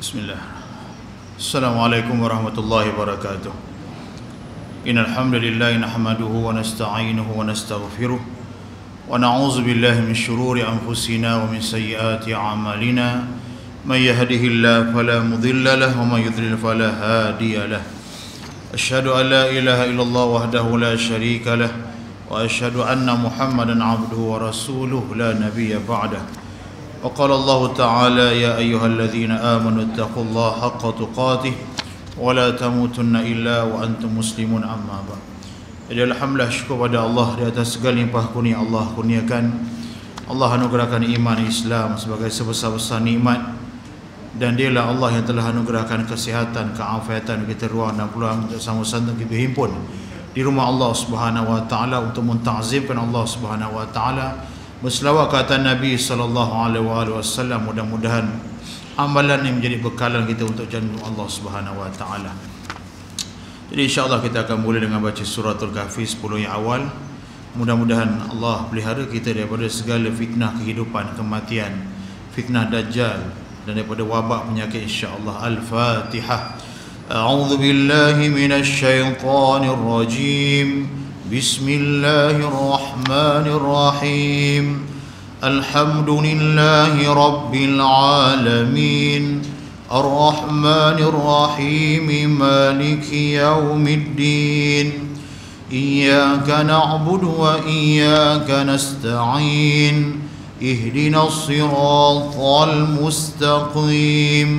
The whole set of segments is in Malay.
Bismillah. Assalamualaikum warahmatullahi wabarakatuh. Innal hamdalillah nahmaduhu wa nasta'inuhu wa nastaghfiruh wa na'udzu billahi min shururi anfusina wa min sayyiati a'malina. May yahdihillahu fala mudilla lahu wa may yudlil fala hadiya lahu. Asyhadu an la ilaha illallah wahdahu la syarika lahu wa asyhadu anna Muhammadan 'abduhu wa rasuluhu la nabiyya ba'dahu. وقال الله تعالى يا أيها الذين آمنوا اتقوا الله حق تقاته ولا تموتن إلا وأنتم مسلمون أما بعد. Jadi alhamdulillah, syukur pada Allah di atas segala limpah kurnia Allah kurniakan. Allah anugerahkan iman Islam sebagai sebesar-besar nikmat, dan dialah Allah yang telah anugerahkan kesihatan, keafiatan, kita ruang dan peluang untuk sama-sama kita himpun di rumah Allah Subhanahu wa taala untuk mentazimkan Allah Subhanahu wa taala, berselawat ke atas Nabi sallallahu alaihi wasallam. Mudah-mudahan amalan ini menjadi bekalan kita untuk jantung Allah Subhanahu wa taala. Jadi insya-Allah kita akan mula dengan baca suratul Kahfi 10 yang awal. Mudah-mudahan Allah pelihara kita daripada segala fitnah kehidupan, kematian, fitnah dajjal, dan daripada wabak penyakit insya-Allah. Al-Fatihah. A'udzu billahi minasy syaithanir rajim. بسم الله الرحمن الرحيم. الحمد لله رب العالمين الرحمن الرحيم مالك يوم الدين إياك نعبد وإياك نستعين اهدنا الصراط المستقيم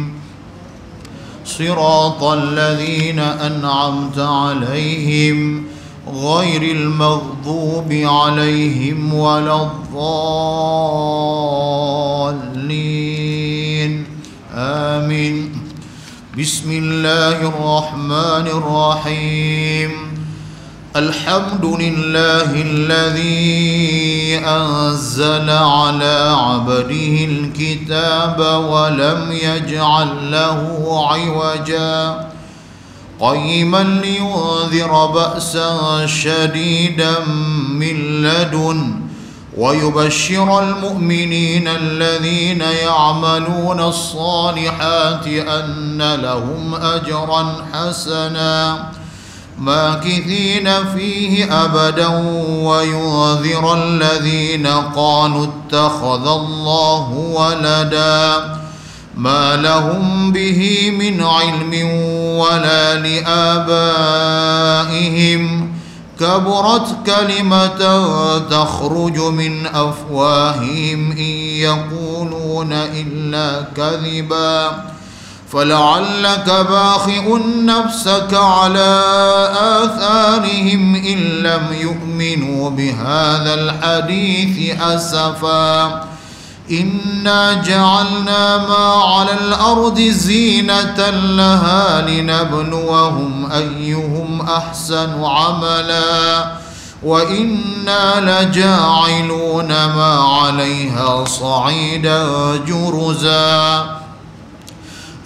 صراط الذين أنعمت عليهم غير المغضوب عليهم ولا الضالين آمين. بسم الله الرحمن الرحيم. الحمد لله الذي أنزل على عبده الكتاب ولم يجعل له عوجا قيما لينذر بأسا شديدا من لدن ويبشر المؤمنين الذين يعملون الصالحات أن لهم أجرا حسنا ماكثين فيه أبدا وينذر الذين قالوا اتخذ الله ولدا ما لهم به من علم ولا لآبائهم كبرت كلمة تخرج من أفواههم إن يقولون إلا كذبا فلعلك باخع نفسك على آثارهم إن لم يؤمنوا بهذا الحديث أسفا إنا جعلنا ما على الأرض زينة لها لنبلوهم أيهم أحسن عملا وإنا لجاعلون ما عليها صعيدا جرزا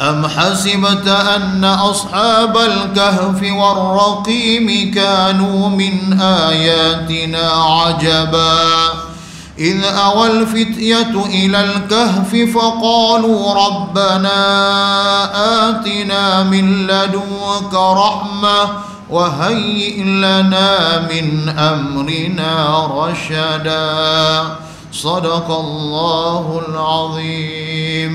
أم حسبت أن أصحاب الكهف والرقيم كانوا من آياتنا عجبا إذ أوى الفتية إلى الكهف فقالوا ربنا آتنا من لدنك رحمة وهيئ لنا من أمرنا رشدا صدق الله العظيم.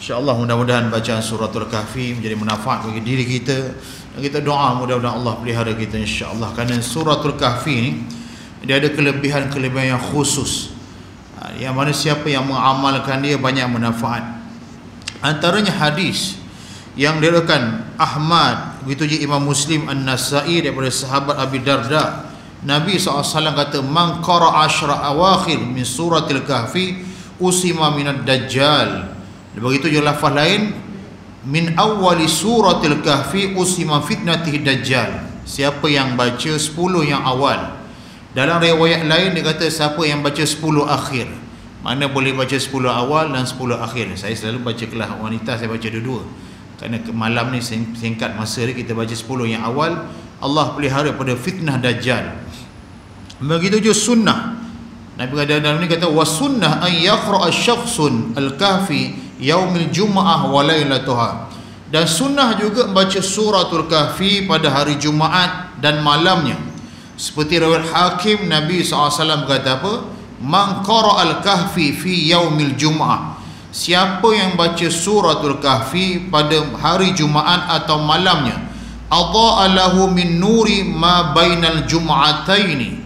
InsyaAllah mudah-mudahan bacaan suratul Kahfi menjadi manfaat bagi diri kita, dan kita doa mudah-mudahan Allah pelihara kita insyaAllah. Kerana suratul Kahfi ni dia ada kelebihan-kelebihan yang khusus, yang mana siapa yang mengamalkan dia banyak manfaat. Antaranya hadis yang diriwayatkan Ahmad, begitu juga Imam Muslim, An-Nasa'i daripada sahabat Abi Darda. Nabi SAW kata, man qara'a asyra awakhir min suratil Kahfi usima minad dajjal. Begitu juga lafaz lain, min awwali suratil Kahfi usima fitnatih dajjal. Siapa yang baca 10 yang awal. Dalam riwayat lain dia kata siapa yang baca 10 akhir. Mana boleh baca 10 awal dan 10 akhir. Saya selalu baca kelas wanita, saya baca dua-dua. Kerana malam ni singkat masa dia, kita baca 10 yang awal. Allah pelihara pada fitnah dajjal. Begitu juga sunnah. Nabi dalam ni kata, wa sunnah an yaqra'a syakhsun al-kahfi yaumil jum'ah wa lailatuha. Dan sunnah juga membaca suratul kahfi pada hari Jumaat dan malamnya. Seperti riwayat Hakim, Nabi SAW berkata apa? Man qara'al kahfi fi yaumil jum'ah, siapa yang baca suratul kahfi pada hari Jumaat atau malamnya, adha'a lahu min nuri ma bainal jum'ataini,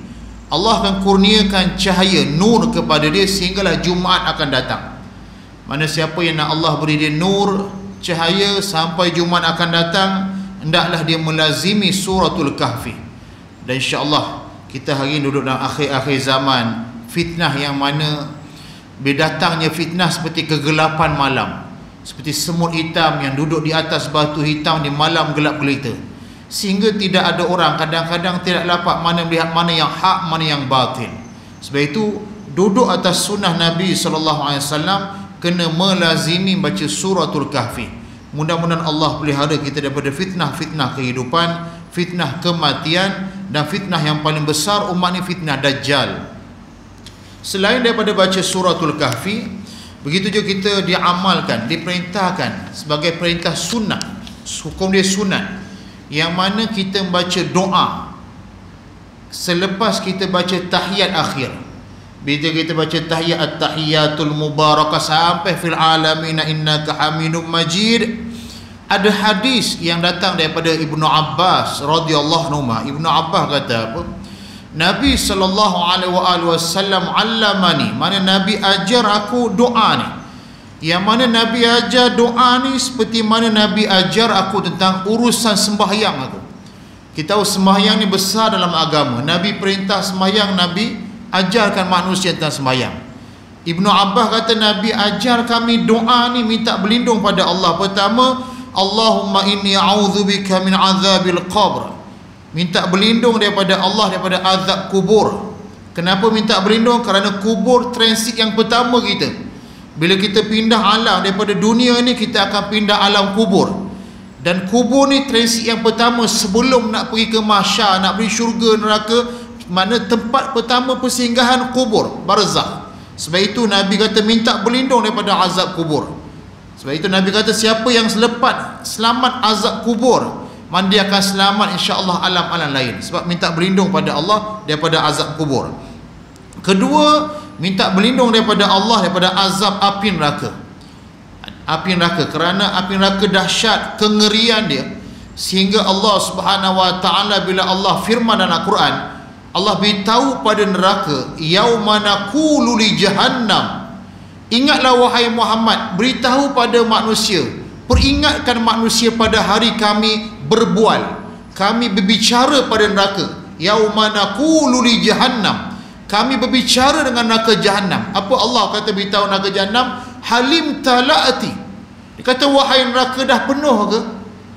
Allah akan kurniakan cahaya nur kepada dia sehinggalah Jumaat akan datang. Mana siapa yang nak Allah beri dia nur, cahaya sampai Jumaat akan datang, hendaklah dia melazimi suratul kahfi. Dan insya-Allah kita hari ini duduk dalam akhir-akhir zaman, fitnah yang mana berdatangnya fitnah seperti kegelapan malam, seperti semut hitam yang duduk di atas batu hitam di malam gelap gelita, sehingga tidak ada orang, kadang-kadang tidak dapat mana melihat mana yang hak, mana yang batil. Sebab itu duduk atas sunnah Nabi SAW, kena melazimi baca suratul kahfi. Mudah-mudahan Allah pelihara kita daripada fitnah-fitnah kehidupan, fitnah kematian, dan fitnah yang paling besar umat ni fitnah Dajjal. Selain daripada baca suratul kahfi, begitu juga kita diamalkan, diperintahkan sebagai perintah sunnah, hukum dia sunat, yang mana kita membaca doa selepas kita baca tahiyat akhir. Bila kita baca tahiyat, at-tahiyatul mubarakah sampai fil alamin innaka hamidum majid, ada hadis yang datang daripada Ibnu Abbas radhiyallahu anhu. Ibnu Abbas kata apa? Nabi SAW allamani, mana Nabi ajar aku doa ni. Yang mana Nabi ajar doa ni seperti mana Nabi ajar aku tentang urusan sembahyang aku. Kita tahu sembahyang ni besar dalam agama. Nabi perintah sembahyang, Nabi ajarkan manusia tentang sembahyang. Ibnu Abbas kata Nabi ajar kami doa ni, minta berlindung pada Allah. Pertama, Allahumma inni a'udzubika min azabil qabr, minta berlindung daripada Allah daripada azab kubur. Kenapa minta berlindung? Kerana kubur transit yang pertama kita. Bila kita pindah alam daripada dunia ni, kita akan pindah alam kubur. Dan kubur ni transit yang pertama sebelum nak pergi ke mahsyar, nak pergi syurga neraka. Mana tempat pertama persinggahan kubur, barzakh. Sebab itu Nabi kata minta berlindung daripada azab kubur. Sebab itu Nabi kata siapa yang selamat azab kubur, maka dia akan selamat insya-Allah alam-alam lain. Sebab minta berlindung pada Allah daripada azab kubur. Kedua, minta berlindung daripada Allah daripada azab api neraka. Api neraka, kerana api neraka dahsyat kengerian dia, sehingga Allah Subhanahu wa taala bila Allah firman dalam Al-Quran, Allah beritahu pada neraka, yauma naqulu li jahannam, ingatlah wahai Muhammad, beritahu pada manusia, peringatkan manusia pada hari kami berbual, kami berbicara pada neraka. Yauma naqulu li jahannam, kami berbicara dengan neraka Jahannam. Apa Allah kata beritahu neraka Jahannam? Halim tala'ati, dia kata wahai neraka, dah penuh ke?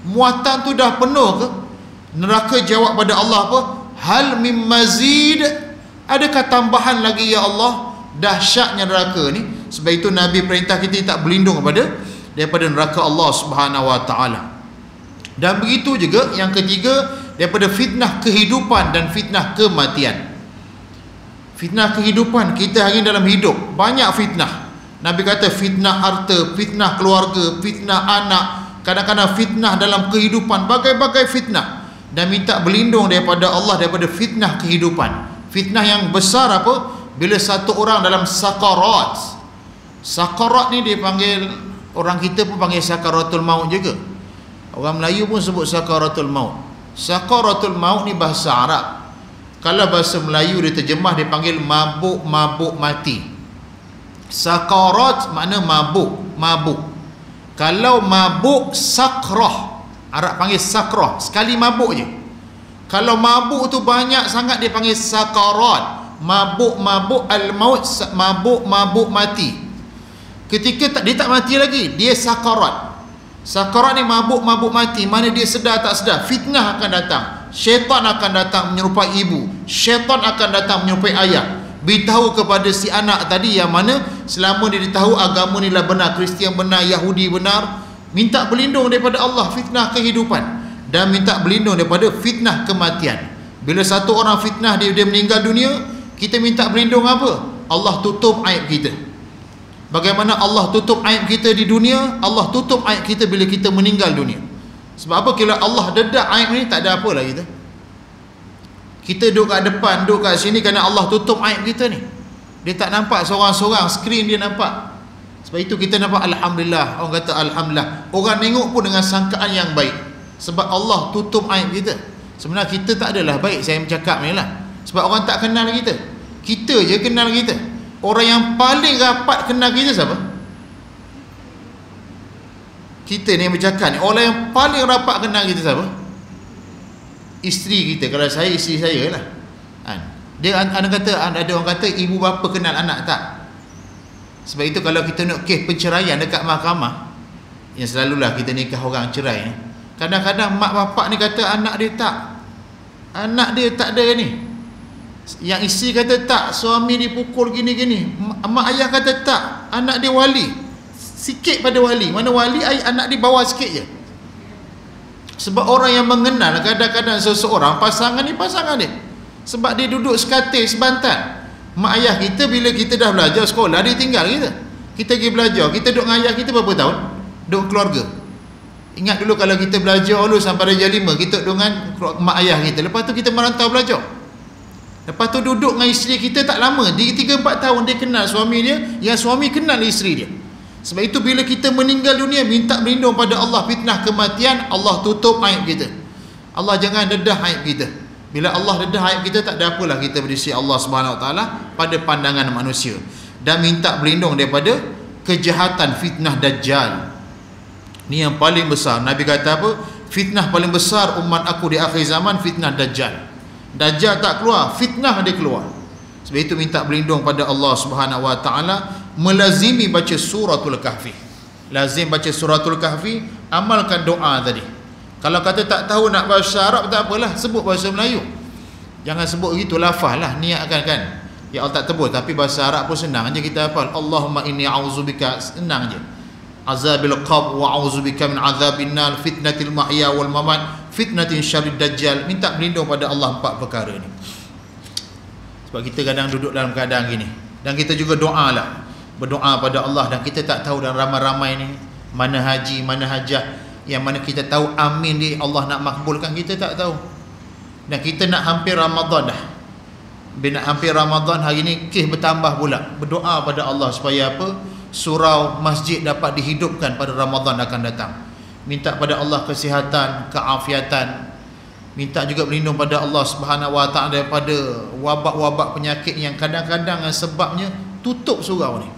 Muatan tu dah penuh ke? Neraka jawab pada Allah apa? Hal mim mazid, adakah tambahan lagi ya Allah? Dahsyatnya neraka ni. Sebab itu Nabi perintah kita tak berlindung daripada neraka Allah Subhanahu wa taala. Dan begitu juga yang ketiga, daripada fitnah kehidupan dan fitnah kematian. Fitnah kehidupan kita hari ini dalam hidup banyak fitnah. Nabi kata fitnah harta, fitnah keluarga, fitnah anak, kadang-kadang fitnah dalam kehidupan, bagai-bagai fitnah. Dan minta berlindung daripada Allah daripada fitnah kehidupan. Fitnah yang besar apa? Bila satu orang dalam sakarat. Sakarat ni dia panggil, orang kita pun panggil sakaratul maut juga. Orang Melayu pun sebut sakaratul maut. Sakaratul maut ni bahasa Arab. Kalau bahasa Melayu dia terjemah, dia panggil mabuk mati. Sakarat makna mabuk. Kalau mabuk sakrah, Arab panggil sakrah, sekali mabuk je. Kalau mabuk tu banyak sangat dia panggil sakarat. Mabuk al-maut, mabuk mati. Ketika dia tak mati lagi, dia sakarat. Sakarat ni mabuk mati, mana dia sedar tak sedar, fitnah akan datang. Syaitan akan datang menyerupai ibu, syaitan akan datang menyerupai ayah, beritahu kepada si anak tadi yang mana selama dia tahu agama ni lah benar, Kristian benar, Yahudi benar. Minta berlindung daripada Allah fitnah kehidupan, dan minta berlindung daripada fitnah kematian. Bila satu orang fitnah dia meninggal dunia, kita minta berlindung apa? Allah tutup aib kita. Bagaimana Allah tutup aib kita di dunia, Allah tutup aib kita bila kita meninggal dunia. Sebab apa? Kalau Allah dedah aib ni, tak ada apa lah kita. Kita duduk kat depan, duduk kat sini kerana Allah tutup aib kita ni. Dia tak nampak seorang-seorang, skrin dia nampak. Sebab itu kita nampak Alhamdulillah. Orang kata Alhamdulillah. Orang tengok pun dengan sangkaan yang baik. Sebab Allah tutup aib kita. Sebenarnya kita tak adalah baik, saya bercakap ni lah. Sebab orang tak kenal kita. Kita je kenal kita. Orang yang paling rapat kenal kita siapa? Kita ni yang bercakap ni. Orang yang paling rapat kenal kita siapa? Isteri kita. Kalau saya, isteri saya lah. Dia ada orang kata ibu bapa kenal anak tak? Sebab itu kalau kita nak kes perceraian dekat mahkamah, yang selalulah kita nikah orang cerai ni, kadang-kadang mak bapak ni kata anak dia tak, anak dia tak ada ni. Yang isteri kata tak, suami dipukul gini-gini. Mak ayah kata tak, anak dia wali, sikit pada wali. Mana wali, anak dia bawah sikit je. Sebab orang yang mengenal kadang-kadang seseorang, pasangan ni pasangan dia. Sebab dia duduk sekatil, sebantal. Mak ayah kita bila kita dah belajar sekolah, dia tinggal kita. Kita pergi belajar, kita duduk dengan ayah kita berapa tahun? Duduk keluarga. Ingat dulu kalau kita belajar dulu sampai darjah 5, kita duduk dengan mak ayah kita. Lepas tu kita merantau belajar. Lepas tu duduk dengan isteri kita tak lama. Di 3-4 tahun dia kenal suami dia, yang suami kenal isteri dia. Sebab itu bila kita meninggal dunia, minta berlindung pada Allah fitnah kematian, Allah tutup aib kita. Allah jangan dedah aib kita. Bila Allah dedah aib kita, tak ada apalah kita berisi Allah Subhanahu Wa Taala pada pandangan manusia. Dan minta berlindung daripada kejahatan fitnah Dajjal. Ni yang paling besar. Nabi kata apa? Fitnah paling besar umat aku di akhir zaman, fitnah Dajjal. Dajjal tak keluar, fitnah dia keluar. Sebab itu minta berlindung pada Allah Subhanahu Wa Taala, melazimi baca suratul kahfi. Lazim baca suratul kahfi, amalkan doa tadi. Kalau kata tak tahu nak bahasa Arab, tak apalah, sebut bahasa Melayu. Jangan sebut gitu, lafaz lah, niatkan kan. Ya Allah tak tebus, tapi bahasa Arab pun senang je kita hafal. Allahumma inni a'udzubika, senang je. Azabil qabr wa a'udzubika min azabin nar, fitnatil mahya wal mamat, fitnatin syarrid dajjal. Minta berlindung pada Allah 4 perkara ni. Sebab kita kadang duduk dalam keadaan gini. Dan kita juga doa lah, berdoa pada Allah. Dan kita tak tahu dalam ramai-ramai ni mana haji, mana hajah. Yang mana kita tahu amin dia Allah nak makbulkan, kita tak tahu. Dan kita nak hampir Ramadan dah. Bila nak hampir Ramadan, hari ni kes bertambah pula. Berdoa pada Allah supaya apa? Surau masjid dapat dihidupkan pada Ramadan akan datang. Minta pada Allah kesihatan, keafiatan. Minta juga berlindung pada Allah Subhanahu Wa Taala daripada wabak-wabak penyakit yang kadang-kadang sebabnya tutup surau ni.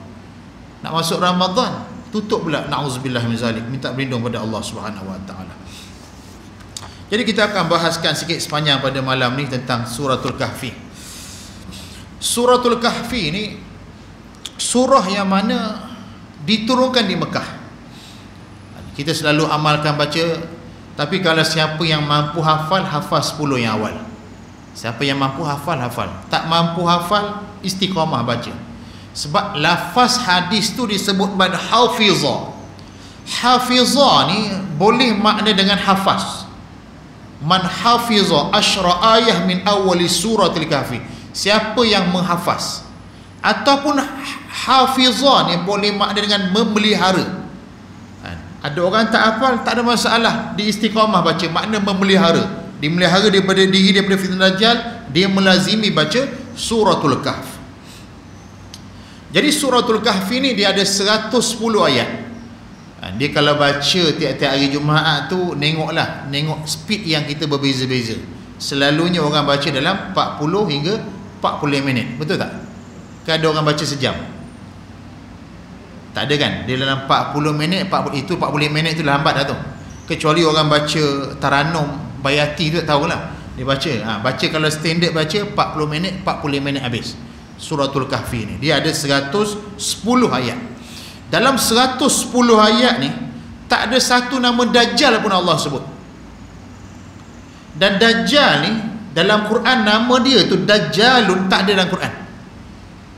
Nak masuk Ramadan, tutup pula, na'udzubillah min zalik. Minta berlindung pada Allah Subhanahu Wa Taala. Jadi kita akan bahaskan sikit sepanjang pada malam ni tentang suratul kahfi. Suratul kahfi ni surah yang mana diturunkan di Mekah. Kita selalu amalkan baca, tapi kalau siapa yang mampu hafal, hafal 10 yang awal. Siapa yang mampu hafal, hafal. Tak mampu hafal, istiqamah baca. Sebab lafaz hadis tu disebut pada hafizah. Hafizah ni boleh makna dengan hafaz. Man hafizah asyra ayah min awali suratul kahfi. Siapa yang menghafaz. Ataupun hafizah ni boleh makna dengan memelihara. Ada orang tak hafal, tak ada masalah, di istiqamah baca, makna memelihara. Dimelihara daripada diri daripada fitnah Dajjal, dia melazimi baca suratul kahf. Jadi suratul kahfi ni dia ada 110 ayat. Dia kalau baca tiap-tiap hari Jumaat tu, tengok speed yang kita berbeza-beza. Selalunya orang baca dalam 40 hingga 40 minit. Betul tak? Kan ada orang baca sejam. Tak ada kan? Dia dalam 40 minit, 40 minit tu lambat dah tu. Kecuali orang baca Taranum Bayati tu, tak tahulah. Dia baca kalau standard baca 40 minit, 40 minit habis. Suratul Kahfi ni dia ada 110 ayat. Dalam 110 ayat ni tak ada satu nama Dajjal pun Allah sebut. Dan Dajjal ni dalam Quran nama dia tu Dajjalun, tak ada dalam Quran.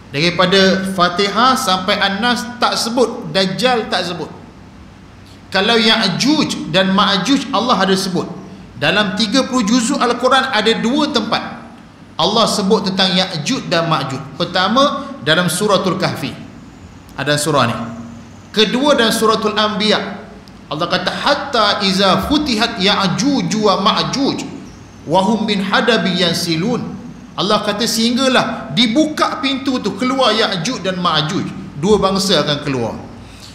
Daripada Fatihah sampai An-Nas tak sebut Dajjal, tak sebut. Kalau Ya'juj dan Ma'juj Allah ada sebut. Dalam 30 juzuk Al-Quran ada 2 tempat Allah sebut tentang Ya'juj dan Ma'juj. Pertama dalam suratul Kahfi. Ada surah ni. Kedua dan suratul Anbiya. Allah kata hatta iza futihat ya'juj wa ma'juj wa hum min hadabi yansilun. Allah kata sehinggalah dibuka pintu tu, keluar Ya'juj dan Ma'juj, dua bangsa akan keluar.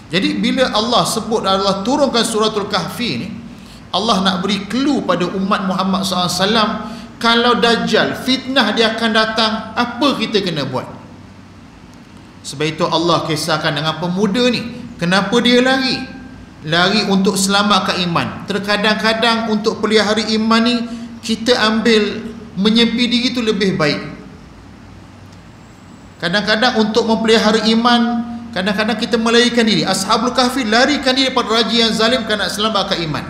Jadi bila Allah sebut, Allah turunkan suratul Kahfi ni, Allah nak beri clue pada umat Muhammad SAW, kalau Dajjal fitnah dia akan datang, apa kita kena buat. Sebab itu Allah kisahkan dengan pemuda ni, kenapa dia lari untuk selamatkan iman. Terkadang-kadang untuk pelihara iman ni, kita ambil menyepi diri itu lebih baik. Kadang-kadang untuk memelihara iman, kadang-kadang kita melarikan diri. Ashabul Kahfi larikan diri daripada raja yang zalim kerana nak selamatkan iman.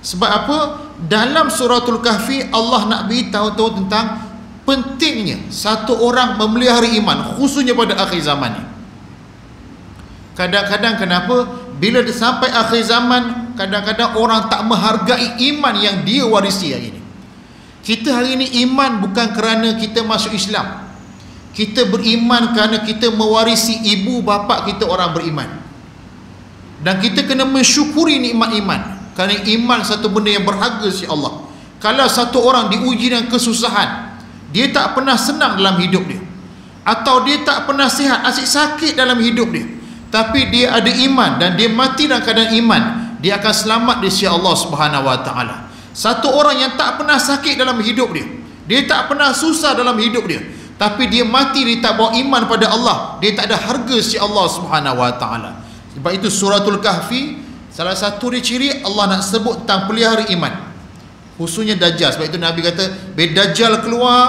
Sebab apa? Dalam suratul Kahfi Allah nak beritahu tentang pentingnya satu orang memelihara iman, khususnya pada akhir zaman ni. Kadang-kadang kenapa bila dia sampai akhir zaman, kadang-kadang orang tak menghargai iman yang dia warisi hari ini. Kita hari ini iman bukan kerana kita masuk Islam. Kita beriman kerana kita mewarisi ibu bapa kita orang beriman. Dan kita kena mensyukuri nikmat iman, kerana iman satu benda yang berharga si Allah. Kalau satu orang diuji dengan kesusahan, dia tak pernah senang dalam hidup dia, atau dia tak pernah sihat, asyik sakit dalam hidup dia, tapi dia ada iman dan dia mati dalam keadaan iman, dia akan selamat di sisi Allah Subhanahu wa taala. Satu orang yang tak pernah sakit dalam hidup dia, dia tak pernah susah dalam hidup dia, tapi dia mati, dia tak bawa iman pada Allah, dia tak ada harga si Allah Subhanahu wa taala. Sebab itu suratul Kahfi, salah satu dia ciri Allah nak sebut tentang pelihara iman, khususnya Dajjal. Sebab itu Nabi kata bila Dajjal keluar,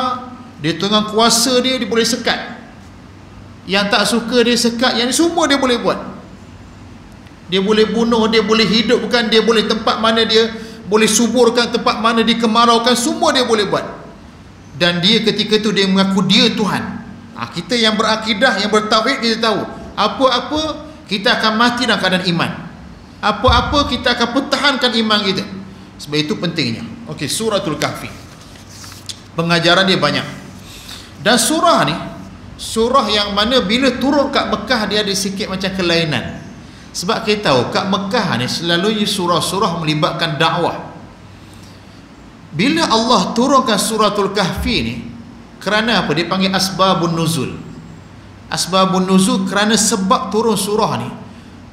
dia dengan kuasa dia boleh sekat. Yang tak suka dia sekat, yang semua dia boleh buat. Dia boleh bunuh, dia boleh hidupkan, dia boleh tempat mana dia boleh suburkan, tempat mana dikemaraukan, semua dia boleh buat. Dan dia ketika itu dia mengaku dia Tuhan. Kita yang berakidah, yang bertauhid, kita tahu apa-apa kita akan mati dalam keadaan iman, apa-apa kita akan pertahankan iman kita. Sebab itu pentingnya. Okey, suratul Kahfi, pengajaran dia banyak. Dan surah ni surah yang mana bila turun kat Mekah dia ada sikit macam kelainan. Sebab kita tahu kat Mekah ni selalunya surah-surah melibatkan dakwah. Bila Allah turunkan suratul Kahfi ni, kerana apa? Dia panggil asbabun nuzul. Asbabun nuzul kerana sebab turun surah ni,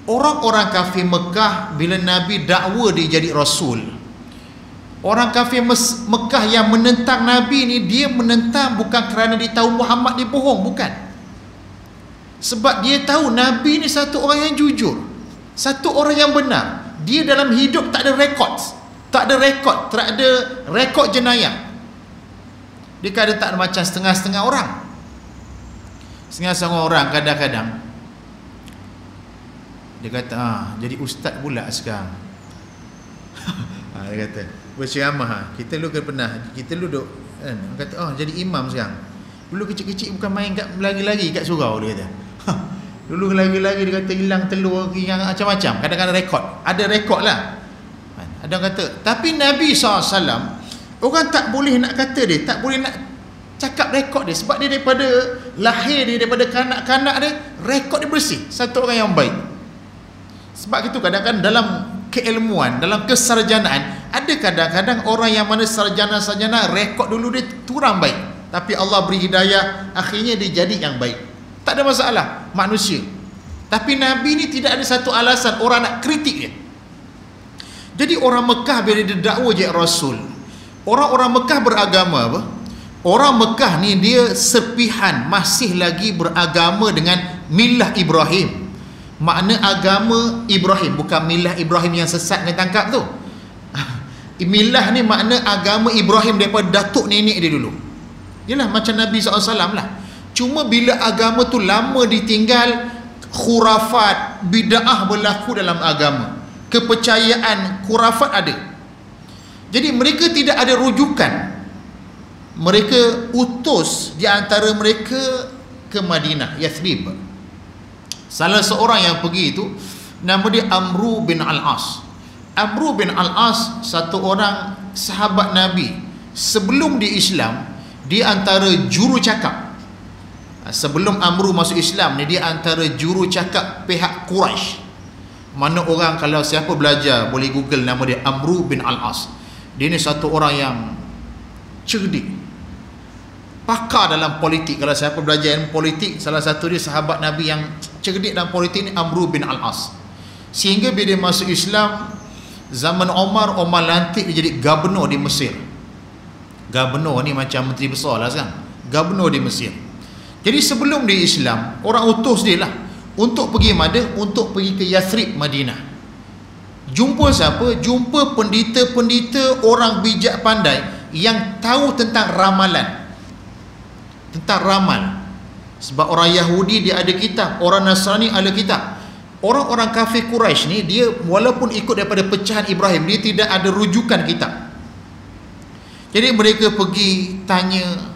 orang-orang kafir Mekah bila Nabi dakwa dia jadi rasul, orang kafir Mekah yang menentang Nabi ni, dia menentang bukan kerana dia tahu Muhammad ni bohong, bukan. Sebab dia tahu Nabi ni satu orang yang jujur, satu orang yang benar. Dia dalam hidup tak ada rekod, tak ada rekod jenayah. Dia kadang tak ada macam setengah-setengah orang. Setengah-setengah orang kadang-kadang dia kata jadi ustaz pula sekarang. Dia kata berceramah, kita dulu kita dulu duk kata jadi imam sekarang. Dulu kecil-kecil bukan main kat lagi-lagi kat surau, dia kata. Dulu lagi-lagi dia kata hilang telur, hilang macam-macam. Kadang-kadang ada rekod lah. Ada orang kata, tapi Nabi SAW, orang tak boleh nak kata dia, tak boleh nak cakap rekod dia, sebab dia daripada lahir dia, daripada kanak-kanak dia, rekod dia bersih, satu orang yang baik. Sebab itu kadang-kadang dalam keilmuan, dalam kesarjanaan, ada kadang-kadang orang yang mana sarjana-sarjana rekod dulu dia kurang baik, tapi Allah beri hidayah, akhirnya dia jadi yang baik. Tak ada masalah manusia. Tapi Nabi ni tidak ada satu alasan orang nak kritik dia. Jadi orang Mekah bila dia dakwa jadi rasul, orang-orang Mekah beragama apa? Orang Mekah ni dia serpihan masih lagi beragama dengan milah Ibrahim. Makna agama Ibrahim, bukan milah Ibrahim yang sesat dengan tangkap tu. Milah ni makna agama Ibrahim daripada datuk nenek dia dulu. Yalah macam Nabi SAW lah. Cuma bila agama tu lama ditinggal, khurafat, bid'ah berlaku dalam agama. Kepercayaan khurafat ada. Jadi mereka tidak ada rujukan. Mereka utus di antara mereka ke Madinah, Yathrib. Salah seorang yang pergi itu nama dia Amru bin Al-As. Amru bin Al-As satu orang sahabat Nabi. Sebelum di Islam, dia antara juru cakap. Sebelum Amru masuk Islam ni, dia antara juru cakap pihak Quraisy. Mana orang, kalau siapa belajar boleh google nama dia, Amru bin Al-As. Dia ni satu orang yang cerdik, pakar dalam politik. Kalau siapa belajar ilmu politik, salah satu dia sahabat Nabi yang cerdik dalam politik ni, Amru bin Al-As. Sehingga bila dia masuk Islam, zaman Omar lantik dia jadi gubernur di Mesir. Gubernur ni macam menteri besar lah kan, gubernur di Mesir. Jadi sebelum dia Islam, orang utus dia lah untuk pergi mana? Untuk pergi ke Yathrib, Madinah. Jumpa siapa? Jumpa pendeta-pendeta, orang bijak pandai yang tahu tentang ramalan, tentang ramal. Sebab orang Yahudi dia ada kitab, orang Nasrani ada kitab. Orang-orang kafir Quraisy ni, dia walaupun ikut daripada pecahan Ibrahim, dia tidak ada rujukan kitab. Jadi mereka pergi tanya.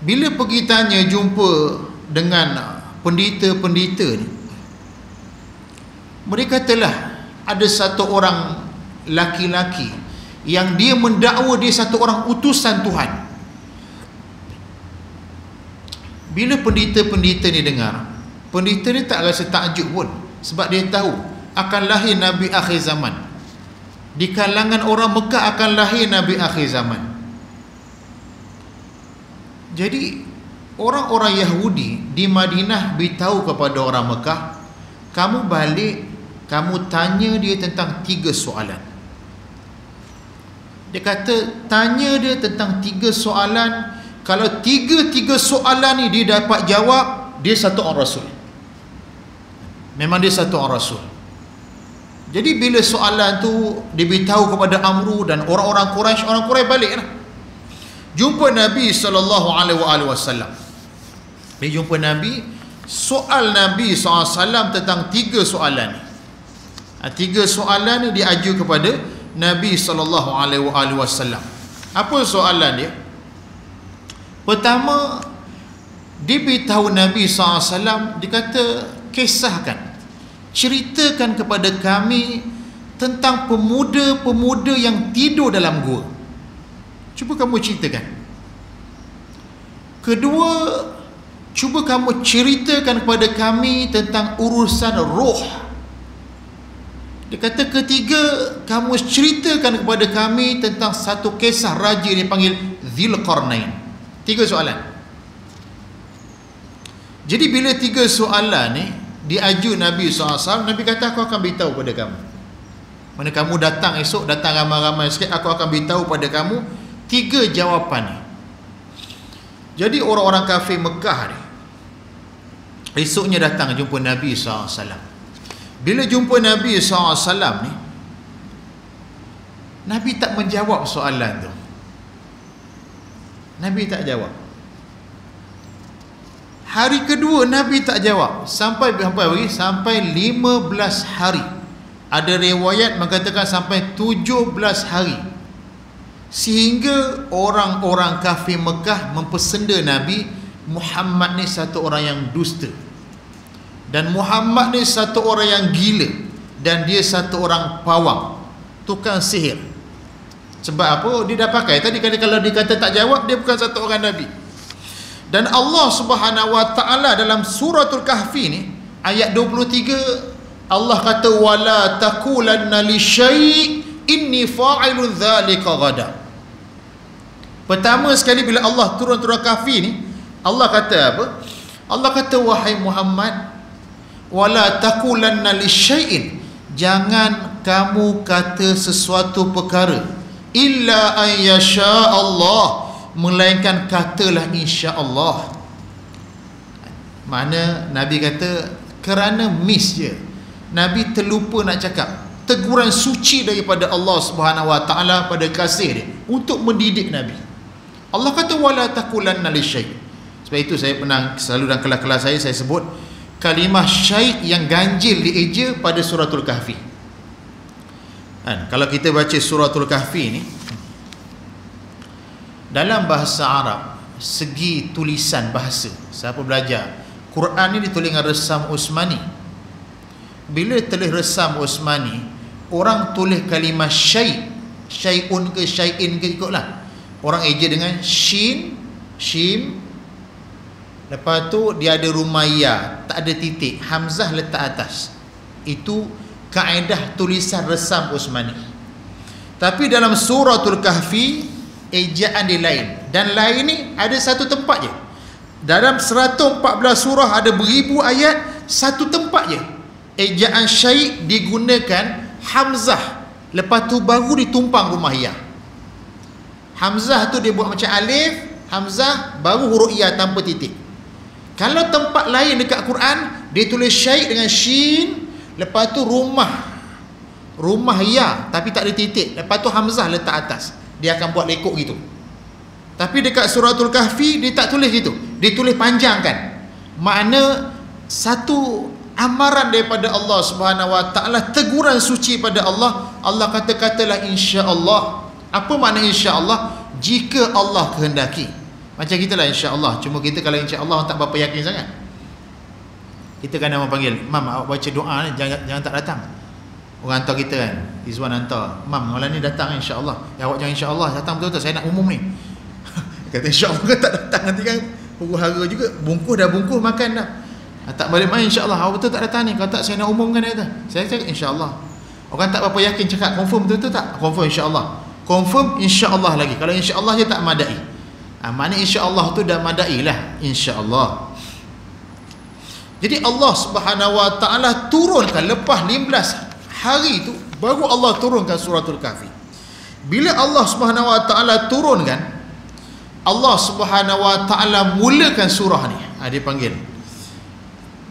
Bila pergi tanya, jumpa dengan pendeta-pendeta ni, mereka katalah ada satu orang laki-laki yang dia mendakwa dia satu orang utusan Tuhan. Bila pendeta-pendeta ni dengar, pendeta ni tak rasa takjub pun, sebab dia tahu akan lahir Nabi akhir zaman. Di kalangan orang Mekah akan lahir Nabi akhir zaman. Jadi orang-orang Yahudi di Madinah beritahu kepada orang Mekah, kamu balik, kamu tanya dia tentang 3 soalan. Dia kata, tanya dia tentang 3 soalan. Kalau 3 soalan ni dia dapat jawab, dia satu orang Rasul. Memang dia satu orang Rasul. Jadi bila soalan tu diberitahu kepada Amru dan orang-orang Quraisy baliklah. Jumpa Nabi SAW. Dia jumpa Nabi, soal Nabi SAW tentang 3 soalan ni. 3 soalan ni diaju kepada Nabi SAW. Apa soalan dia? Pertama, dia beritahu Nabi SAW, dia kata, kisahkan, ceritakan kepada kami tentang pemuda-pemuda yang tidur dalam gua. Cuba kamu ceritakan. Kedua, cuba kamu ceritakan kepada kami tentang urusan roh. Dia kata ketiga, kamu ceritakan kepada kami tentang satu kisah raja yang dipanggil Dzulqarnain. 3 soalan. Jadi bila 3 soalan ni diaju Nabi SAW, Nabi kata, aku akan beritahu pada kamu. Mana kamu datang esok, datang ramai-ramai sikit, aku akan beritahu pada kamu 3 jawapan ni. Jadi orang-orang kafir Mekah ni esoknya datang jumpa Nabi SAW. Bila jumpa Nabi SAW ni, Nabi tak menjawab soalan tu. Nabi tak jawab. Hari kedua Nabi tak jawab. Sampai 15 hari. Ada riwayat mengatakan sampai 17 hari. Sehingga orang-orang kafir Mekah mempersenda Nabi, Muhammad ni satu orang yang dusta, dan Muhammad ni satu orang yang gila, dan dia satu orang pawang, tukang sihir. Sebab apa? Dia dah pakai tadi, kalau dia kata tak jawab, dia bukan satu orang Nabi. Dan Allah Subhanahu Wa Ta'ala dalam suratul Kahfi ni ayat 23, Allah kata, wala taqulanna li syai' inni fa'ilun dzalika ghada. Pertama sekali bila Allah turun Kahfi ni, Allah kata apa? Allah kata, wahai Muhammad, wala taqulanna li syai'in, jangan kamu kata sesuatu perkara, illa an yasha Allah, melainkan katalah insya-Allah. Mana Nabi kata kerana miss je, Nabi terlupa nak cakap teguran suci daripada Allah Subhanahu Wa Ta'ala pada kasih dia untuk mendidik Nabi. Allah kata wala taqulanna li syai'. Sebab itu saya pernah selalu dalam kelas-kelas saya sebut kalimah syai' yang ganjil dieja pada suratul Kahfi. Kalau kita baca suratul Kahfi ni, dalam bahasa Arab, segi tulisan bahasa, siapa belajar Quran ni ditulis dengan resam Uthmani. Bila tulis resam Uthmani, orang tulis kalimah syai', syai'un ke syai'in ke, ikutlah. Orang eja dengan shin, shim, lepas tu dia ada Rumaiyah, tak ada titik, hamzah letak atas. Itu kaedah tulisan resam Uthmani. Tapi dalam suratul Kahfi ejaan dia lain, dan lain ni ada satu tempat je. Dalam 114 surah ada beribu ayat, satu tempat je ejaan syai' digunakan hamzah, lepas tu baru ditumpang Rumaiyah. Hamzah tu dia buat macam alif, hamzah, baru huruf ya tanpa titik. Kalau tempat lain dekat Quran, dia tulis syai' dengan shin, lepas tu rumah ya, tapi tak ada titik, lepas tu hamzah letak atas. Dia akan buat lekuk gitu. Tapi dekat suratul Kahfi dia tak tulis gitu, dia tulis panjangkan. Makna satu amaran daripada Allah Subhanahu Wa Taala, teguran suci pada Allah. Allah kata-katalah insya-Allah. Apa makna insya-Allah? Jika Allah kehendaki. Macam kita lah insya-Allah. Cuma kita kalau insya-Allah tak berapa yakin sangat. Kita kan nama panggil, "Mam, awak baca doa ni, jangan tak datang." Orang hantar kita kan, Izwan hantar, "Mam, malam ni datang insya-Allah." Ya, awak jangan insya-Allah, datang betul-betul, saya nak umum ni. Kata insya-Allah kan tak datang, nanti kan huru-hara juga. Bungkus makan dah. Tak balik main insya-Allah. Awak betul tak datang ni? Kalau tak saya nak umumkan dia kata. Saya cakap insya-Allah. Orang tak berapa yakin cakap confirm betul tak? Confirm insya-Allah. Confirm insya-Allah lagi. Kalau insya-Allah je tak madai. Makna insya-Allah tu dah madai lah, insya-Allah. Jadi Allah Subhanahu Wa Taala turunkan lepas 15 hari tu, baru Allah turunkan suratul Kahfi. Bila Allah Subhanahu Wa Taala turunkan, Allah Subhanahu Wa Taala mulakan surah ni. Dia panggil,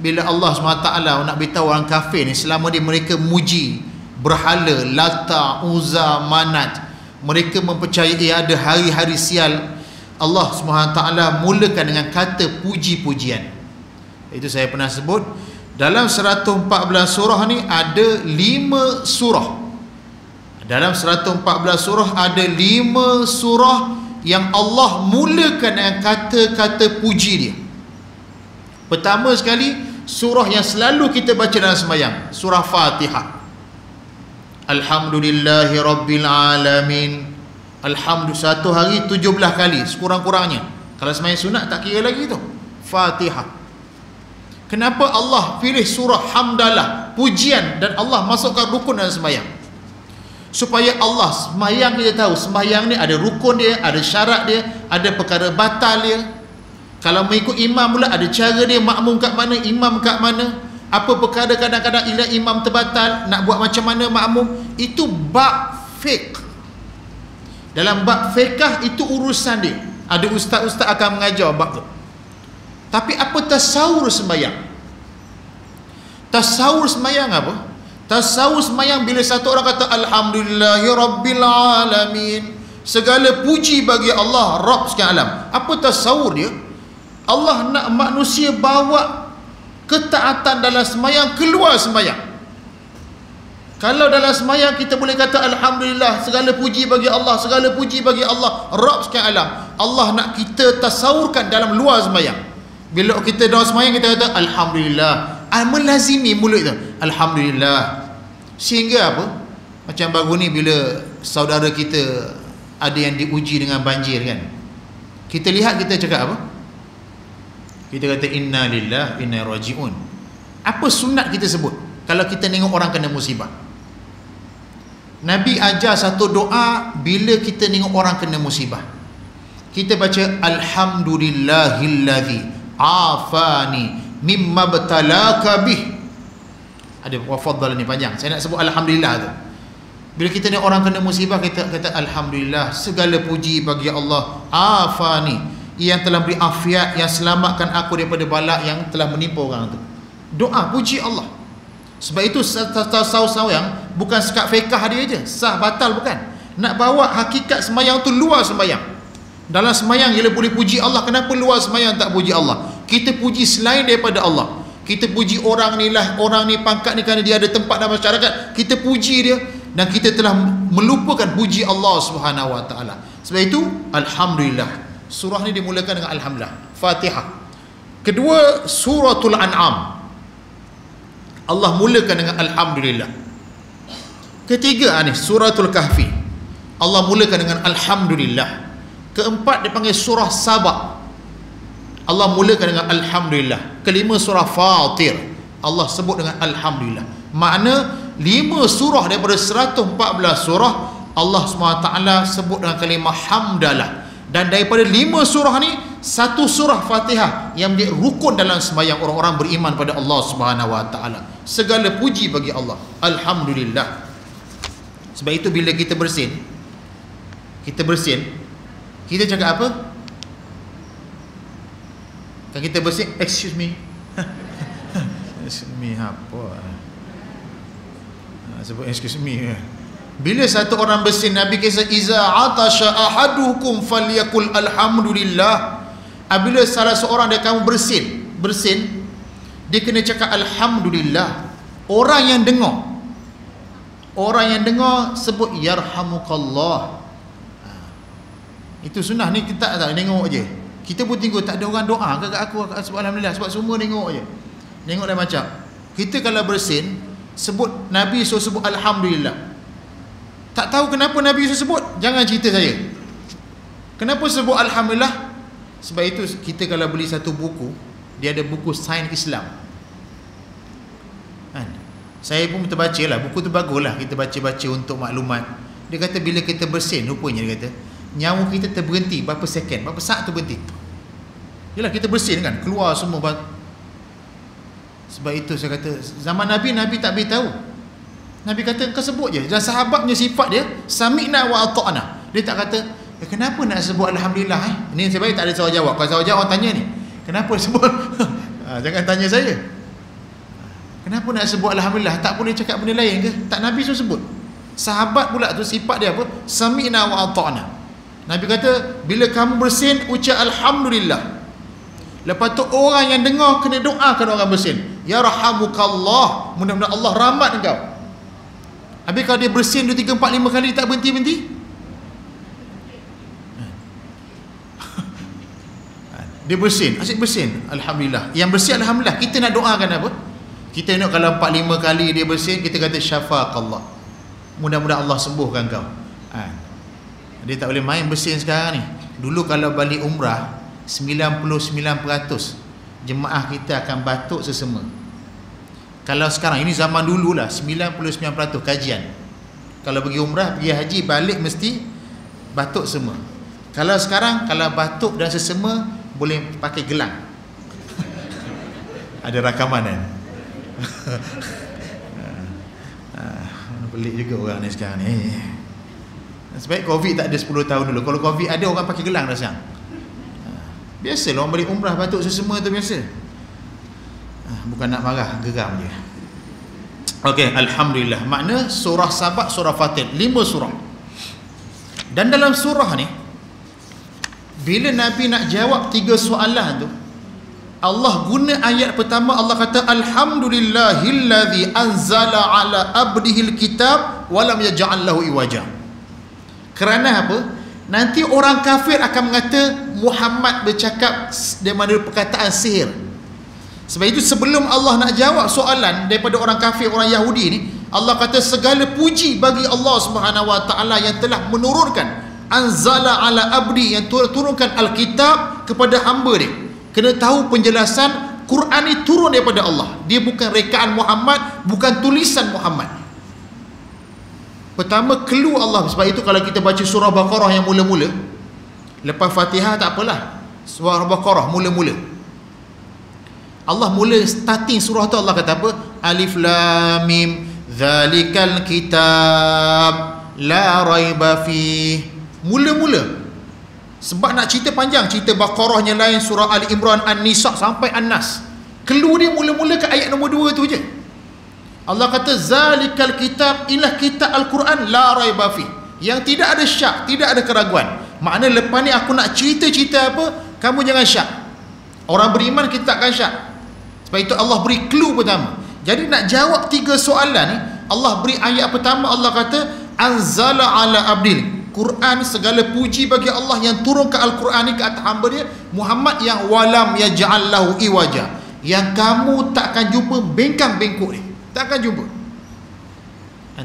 bila Allah SWT nak beritahu orang kafir ni, selama ni mereka muji berhala Lata, Uzza, Manat, mereka mempercayai ada hari-hari sial, Allah SWT mulakan dengan kata puji-pujian. Itu saya pernah sebut, dalam 114 surah ni ada 5 surah. Dalam 114 surah ada 5 surah yang Allah mulakan dengan kata-kata puji dia. Pertama sekali, surah yang selalu kita baca dalam sembahyang, surah Fatihah. Alhamdulillahi Rabbil Alamin. Satu hari 17 kali sekurang-kurangnya. Kalau sembahyang sunat tak kira lagi tu. Fatihah. Kenapa Allah pilih surah hamdalah, pujian, dan Allah masukkan rukun dalam sembahyang? Supaya Allah, sembahyang kita tahu, sembahyang ni ada rukun dia, ada syarat dia, ada perkara batal dia. Kalau mengikut imam pula ada cara dia, makmum kat mana, imam kat mana, apa perkara kadang-kadang ila imam terbatal, nak buat macam mana makmum. Itu bab fiqh. Dalam bab fiqh itu urusan dia. Ada ustaz-ustaz akan mengajar bab tu. Tapi apa tasawur sembahyang? Tasawur sembahyang apa? Tasawur sembahyang bila satu orang kata Alhamdulillahi Rabbil Alamin, segala puji bagi Allah Rabb sekalian alam. Apa tasawur dia? Allah nak manusia bawa ketaatan dalam sembahyang keluar sembahyang. Kalau dalam sembahyang kita boleh kata Alhamdulillah, segala puji bagi Allah, segala puji bagi Allah Rabb sekalian alam, Allah nak kita tasawurkan dalam luar sembahyang. Bila kita dalam sembahyang kita kata Alhamdulillah, melazimi mulut itu Alhamdulillah. Sehingga apa? Macam baru ni bila saudara kita ada yang diuji dengan banjir kan, kita lihat, kita cakap apa? Kita kata inna lillah inna raji'un. Apa sunat kita sebut kalau kita tengok orang kena musibah? Nabi ajar satu doa bila kita tengok orang kena musibah. Kita baca alhamdulillahilladzi afani mimma btalaka bih. Ada wafadhal ni panjang, saya nak sebut alhamdulillah tu. Bila kita tengok orang kena musibah, kita kata alhamdulillah, segala puji bagi Allah afani, yang telah beri afiat, yang selamatkan aku daripada bala yang telah menimpa orang tu. Doa puji Allah. Sebab itu tasawuf yang bukan sekat fiqh dia je, sah batal bukan. Nak bawa hakikat sembahyang tu luar sembahyang. Dalam sembahyang bila boleh puji Allah, kenapa luar sembahyang tak puji Allah? Kita puji selain daripada Allah. Kita puji orang ni lah, orang ni pangkat ni kerana dia ada tempat dalam masyarakat, kita puji dia, dan kita telah melupakan puji Allah Subhanahu Wa Taala. Sebab itu alhamdulillah. Surah ni dimulakan dengan alhamdulillah. Fatihah. Kedua, suratul An'am, Allah mulakan dengan alhamdulillah. Ketiga ni suratul Kahfi, Allah mulakan dengan alhamdulillah. Keempat dipanggil surah Sabah. Allah mulakan dengan Alhamdulillah. Kelima surah Fatir, Allah sebut dengan Alhamdulillah. Makna 5 surah daripada 114 surah Allah SWT sebut dengan kalimah hamdalah. Dan daripada 5 surah ni, 1 surah Fatihah yang menjadi rukun dalam sembahyang orang-orang beriman pada Allah SWT. Segala puji bagi Allah, Alhamdulillah. Sebab itu bila kita bersin, kita cakap apa? Kan kita bersin, excuse me. Excuse me apa? Sebut excuse me. Bila satu orang bersin, Nabi kisah, iza atasha ahadukum falyakul alhamdulillah. Bila salah seorang dari kamu bersin, dia kena cakap alhamdulillah. Orang yang dengar sebut yarhamukallah. Itu sunnah ni. Kita tak tengok je. Kita pun tengok tak ada orang doa kat aku sebab alhamdulillah, sebab semua tengok je. Tengok dah macam. Kita kalau bersin, sebut Nabi suruh sebut alhamdulillah. Tak tahu kenapa Nabi suruh sebut, jangan cerita saya. Kenapa sebut alhamdulillah? Sebab itu kita kalau beli satu buku, dia ada buku Sains Islam. Kan? Saya pun terbaca lah, buku tu baguslah kita baca-baca untuk maklumat. Dia kata bila kita bersin, rupanya dia kata nyawa kita terberhenti berapa second, berapa saat tu berhenti. Yalah kita bersin kan, keluar semua. Sebab itu saya kata zaman Nabi tak beritahu. Nabi kata kau sebut je. Dan sahabatnya sifat dia sami'na wa ata'na. Dia tak kata kenapa nak sebut alhamdulillah Ini sebab tak ada soal jawab. Kalau soal jawab orang tanya ni, kenapa sebut? Jangan tanya saya. Kenapa nak sebut alhamdulillah? Tak boleh cakap benda lain ke? Tak, Nabi suruh sebut. Sahabat pula tu sifat dia apa? Sami'na wa ata'na. Nabi kata bila kamu bersin ucap alhamdulillah. Lepas tu orang yang dengar kena doakan orang bersin, yarhamukallah, mudah-mudahan Allah rahmat engkau. Habis kalau dia bersin 2, 3, 4, 5 kali tak berhenti-berhenti, dia bersin, asyik bersin alhamdulillah. Yang bersin alhamdulillah, kita nak doakan apa? Kita nak kalau 4, 5 kali dia bersin, kita kata syafaqallah, mudah-mudahan Allah sembuhkan kau. Dia tak boleh main bersin sekarang ni. Dulu kalau balik umrah, 99% jemaah kita akan batuk sesama. Kalau sekarang, ini zaman dulu lah, 99% kajian. Kalau pergi umrah, pergi haji, balik mesti batuk semua. Kalau sekarang, kalau batuk dan sesama, boleh pakai gelang. Ada rakaman kan? Pelik juga orang ni sekarang ni. Sebab Covid tak ada 10 tahun dulu. Kalau Covid ada, orang pakai gelang dah sekarang. Biasalah orang balik umrah batuk sesama tu biasa. Bukan nak marah, geram je. Okey, alhamdulillah. Makna surah Sabat, surah Fatir, 5 surah. Dan dalam surah ni, bila Nabi nak jawab 3 soalan tu, Allah guna ayat pertama, Allah kata alhamdulillahillazi anzala ala abdihil kitab walam yaj'al lahu iwaja. Kerana apa? Nanti orang kafir akan mengata Muhammad bercakap daripada perkataan sihir. Sebab itu sebelum Allah nak jawab soalan daripada orang kafir, orang Yahudi ni, Allah kata segala puji bagi Allah Subhanahu Wa Taala yang telah menurunkan anzala ala abdi, yang turunkan Alkitab kepada hamba dia. Kena tahu penjelasan Quran ni turun daripada Allah. Dia bukan rekaan Muhammad, bukan tulisan Muhammad. Pertama, clue Allah. Sebab itu kalau kita baca surah Baqarah yang mula-mula, lepas Fatihah tak apalah, surah Baqarah mula-mula, Allah mula starting surah tu, Allah kata apa? Alif Lam Mim Zalikal Kitab La Raiba Fih. Mula-mula. Sebab nak cerita panjang, cerita Baqarahnya lain, surah Ali Imran, An-Nisa sampai An-Nas. Clue dia mula-mula ke ayat nombor 2 tu je. Allah kata zalikal kitab, inilah kitab Al-Quran la raiba fi, yang tidak ada syak, tidak ada keraguan. Makna lepas ni aku nak cerita-cerita apa, kamu jangan syak. Orang beriman kita takkan syak. Sebab itu Allah beri clue pertama. Jadi nak jawab 3 soalan ni, Allah beri ayat pertama, Allah kata anzala ala abdil, Quran segala puji bagi Allah yang turun ke Al-Quran ni ke atas hamba dia Muhammad, yang walam yaj'al lahu iwaja, yang kamu takkan jumpa bengkang-bengkok ni. Takkan jumpa.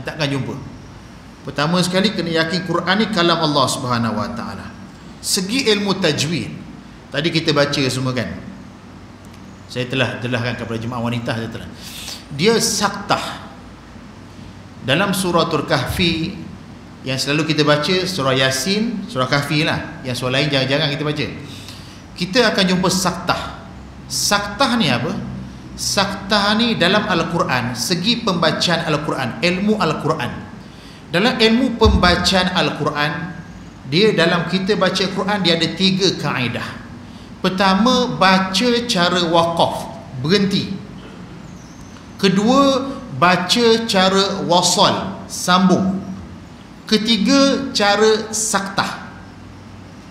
Takkan jumpa. Pertama sekali kena yakin Quran ni kalam Allah Subhanahu Wa Taala. Segi ilmu tajwid, Tadi kita baca semua kan, saya telah jelaskan kepada jemaah wanita, dia saktah. Dalam suratul Kahfi yang selalu kita baca, surah Yasin, surah Kahfi lah, yang surah lain jangan-jangan kita baca, kita akan jumpa saktah. Saktah ni apa? Saktah ni dalam Al-Quran, segi pembacaan Al-Quran, ilmu Al-Quran. Dalam ilmu pembacaan Al-Quran, dia dalam kita baca Quran, dia ada 3 kaedah. Pertama, baca cara waqaf, berhenti. Kedua, baca cara wasal, sambung. Ketiga, cara saktah.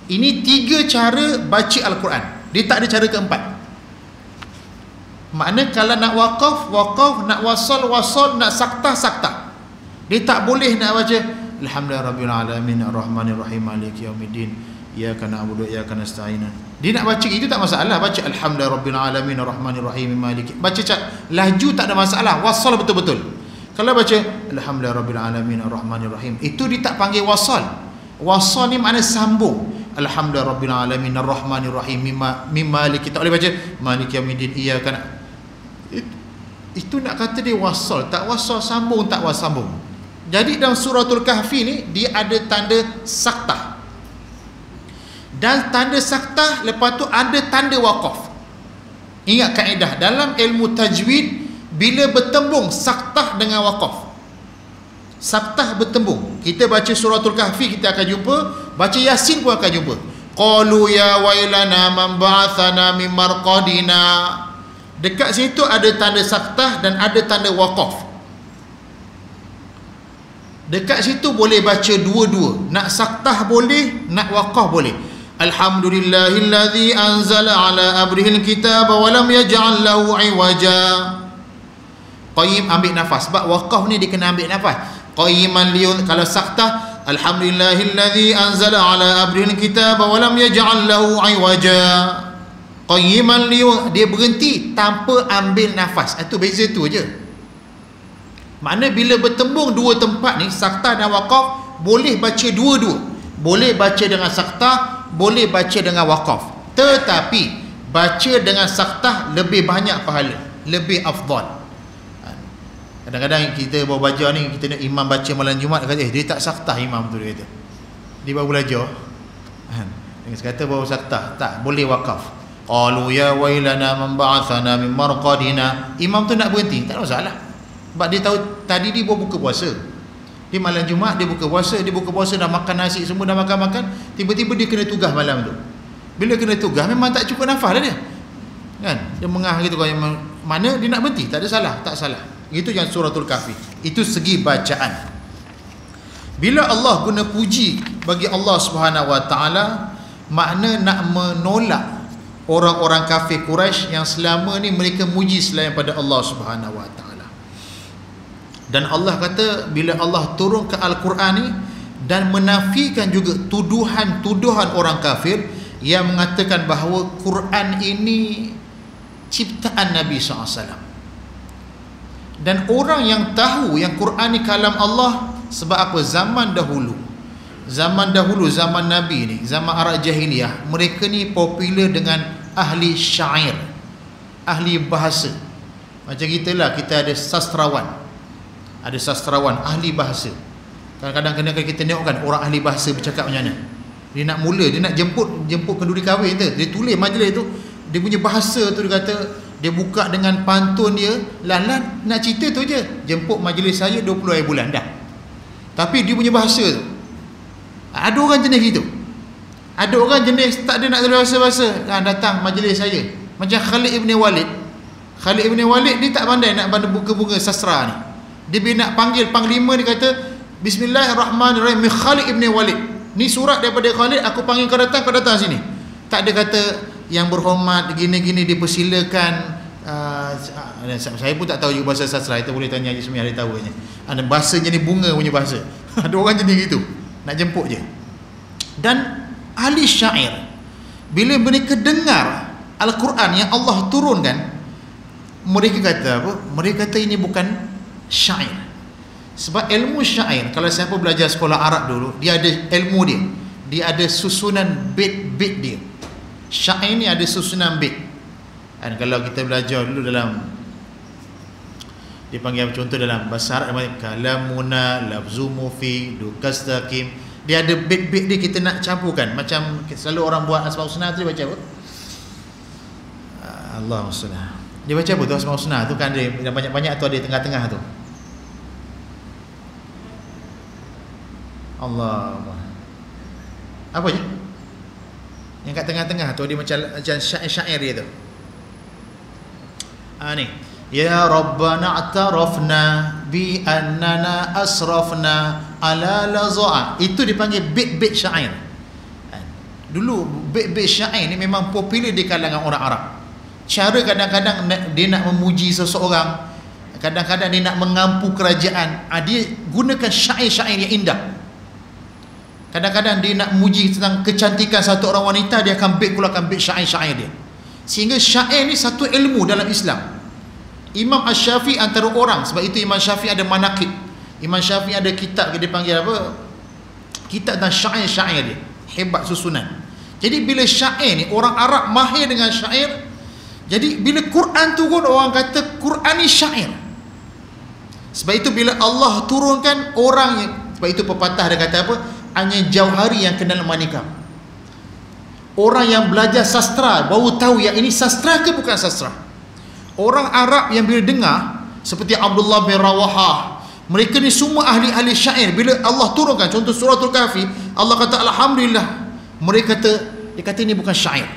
Ini 3 cara baca Al-Quran. Dia tak ada cara keempat. Makna kalau nak waqaf, waqaf, nak wasal, wasal, nak saktah, saktah. Dia tak boleh nak baca Alhamdulillahirabbil alamin arrahmanirrahim maliki yaumiddin iyyaka na'budu wa iyyaka nasta'in. Dia nak baca itu tak masalah, baca Alhamdulillahirabbil alamin arrahmanirrahim maliki. Baca laju tak ada masalah, wasal betul-betul. Kalau baca Alhamdulillahirabbil alamin arrahmanirrahim, itu dia tak panggil wasal. Wasal ni makna sambung. Alhamdulillahirabbil alamin arrahmanirrahim mim maliki, tak boleh baca maliki yaumiddin iyyaka. Itu nak kata dia wasal, tak wasal sambung, tak wasal sambung. Jadi dalam suratul Kahfi ni dia ada tanda saktah. Dan tanda saktah, lepas tu ada tanda waqaf. Ingat kaedah dalam ilmu tajwid, bila bertembung saktah dengan waqaf. Saktah bertembung. Kita baca suratul Kahfi kita akan jumpa, baca Yasin pun akan jumpa. Qalu ya wailana man ba'athana min marqadina. Dekat situ ada tanda saktah dan ada tanda waqaf. Dekat situ boleh baca dua-dua. Nak saktah boleh, nak waqaf boleh. Alhamdulillahillazi anzala ala abrihil kitaba wa lam yaj'al lahu iwaja. Qayyim, ambil nafas. Sebab waqaf ni dia kena ambil nafas. Qayyiman liyun, kalau saktah Alhamdulillahillazi anzala ala abrihil kitaba wa lam yaj'al lahu iwaja. Qayyiman liyun, dia berhenti tanpa ambil nafas. Itu beza tu je. Makna bila bertembung dua tempat ni, saktah dan waqaf, boleh baca dua-dua. Boleh baca dengan saktah, boleh baca dengan waqaf. Tetapi baca dengan saktah lebih banyak pahala, lebih afdal. Kadang-kadang kita bawa belajar ni, kita nak imam baca malam Jumaat, kata dia tak saktah imam tu, dia kata. Dia baru belajar. Dia kata baru saktah, tak boleh waqaf. Qalu ya wailana man ba'athana min marqadina. Imam tu nak berhenti, tak ada masalah. Sebab dia tahu tadi dia baru buka puasa. Dia malam Jumaat dia buka puasa, dah makan nasi semua, dah makan-makan, tiba-tiba dia kena tugas malam tu. Bila kena tugas memang tak cukup nafas dah dia. Kan? Dia mengah gitu, kalau mana dia nak berhenti, tak ada salah, tak salah. Itu yang suratul Kahfi. Itu segi bacaan. Bila Allah guna puji bagi Allah Subhanahu Wa Taala, makna nak menolak orang-orang kafir Quraisy yang selama ni mereka muji selain pada Allah Subhanahu Wa Taala. Dan Allah kata bila Allah turun ke Al-Quran ni dan menafikan juga tuduhan-tuduhan orang kafir yang mengatakan bahawa Quran ini ciptaan Nabi SAW. Dan orang yang tahu yang Quran ni kalam Allah, sebab apa? Zaman dahulu, zaman Nabi ni, zaman Arab Jahiliyah, mereka ni popular dengan ahli syair, ahli bahasa. Macam kita lah, kita ada sastrawan, ahli bahasa. Kadang-kadang kita tengok kan orang ahli bahasa bercakap macam mana. Dia nak mula, dia nak jemput kenduri kahwin tu, dia tulis majlis tu, dia punya bahasa tu, dia kata dia buka dengan pantun dia, lan nak cerita tu je, jemput majlis saya 20 hari bulan dah. Tapi dia punya bahasa tu, ada orang jenis gitu. Ada orang jenis tak ada nak bahasa-bahasa, datang majlis saya. Macam Khalid Ibn Walid dia tak pandai nak buka-buka sastra ni. Dia bila nak panggil panglima, dia kata Bismillahirrahmanirrahim Khalid Ibn Walid. Ni surat daripada Khalid, aku panggil kau datang sini. Tak ada kata yang berhormat gini-gini, dipersilakan. Saya pun tak tahu juga bahasa sastra, itu boleh tanya Haji Semia, dia tahu je. Ada bahasanya ni bunga punya bahasa. Ada orang jenis gitu, nak jemput je. Dan ahli syair, bila mereka dengar Al-Quran yang Allah turunkan, mereka kata apa? Mereka kata ini bukan syair. Sebab ilmu syair, kalau siapa belajar sekolah Arab dulu, dia ada ilmu dia, dia ada susunan bait-bait dia. Syair ni ada susunan bait. Dan kalau kita belajar dulu dalam, dipanggil contoh dalam bahasa Arab, kalamuna lafzu mufid dukastaqim, dia ada bait-bait dia kita nak campurkan. Macam selalu orang buat Asmaul Husna tu dia baca apa? Allahumma salli. Dia baca apa tu Asmaul Husna tu kan, dia banyak-banyak tu ada tengah-tengah tu. Allah apa je? Yang kat tengah-tengah tu dia macam syair dia tu. Ni ya rabbana a'tarafna bi annana asrafna ala laza'a, itu dipanggil bait-bait syair. Dulu bait-bait syair ni memang popular di kalangan orang Arab. Cara kadang-kadang dia nak memuji seseorang, kadang-kadang dia nak mengampu kerajaan, dia gunakan syair-syair yang indah. Kadang-kadang dia nak memuji tentang kecantikan satu orang wanita, dia akan keluarkan bait syair-syair dia. Sehingga syair ni satu ilmu dalam Islam. Imam Asy-Syafi'i antara orang, sebab itu Imam Syafi'i ada manaqib. Imam Syafi'i ada kitab dia panggil apa? Kitab tentang syair-syair dia. Hebat susunan. Jadi bila syair ni, orang Arab mahir dengan syair. Jadi bila Quran turun, orang kata Quran ni syair. Sebab itu bila Allah turunkan orang yang, sebab itu pepatah dia kata apa? Hanya jauhari yang kenal manikam. Orang yang belajar sastra baru tahu yang ini sastra ke bukan sastra. Orang Arab yang bila dengar, seperti Abdullah bin Rawahah, mereka ni semua ahli-ahli syair. Bila Allah turunkan contoh suratul Kahfi, Allah kata alhamdulillah, mereka kata, dia kata ini bukan syair.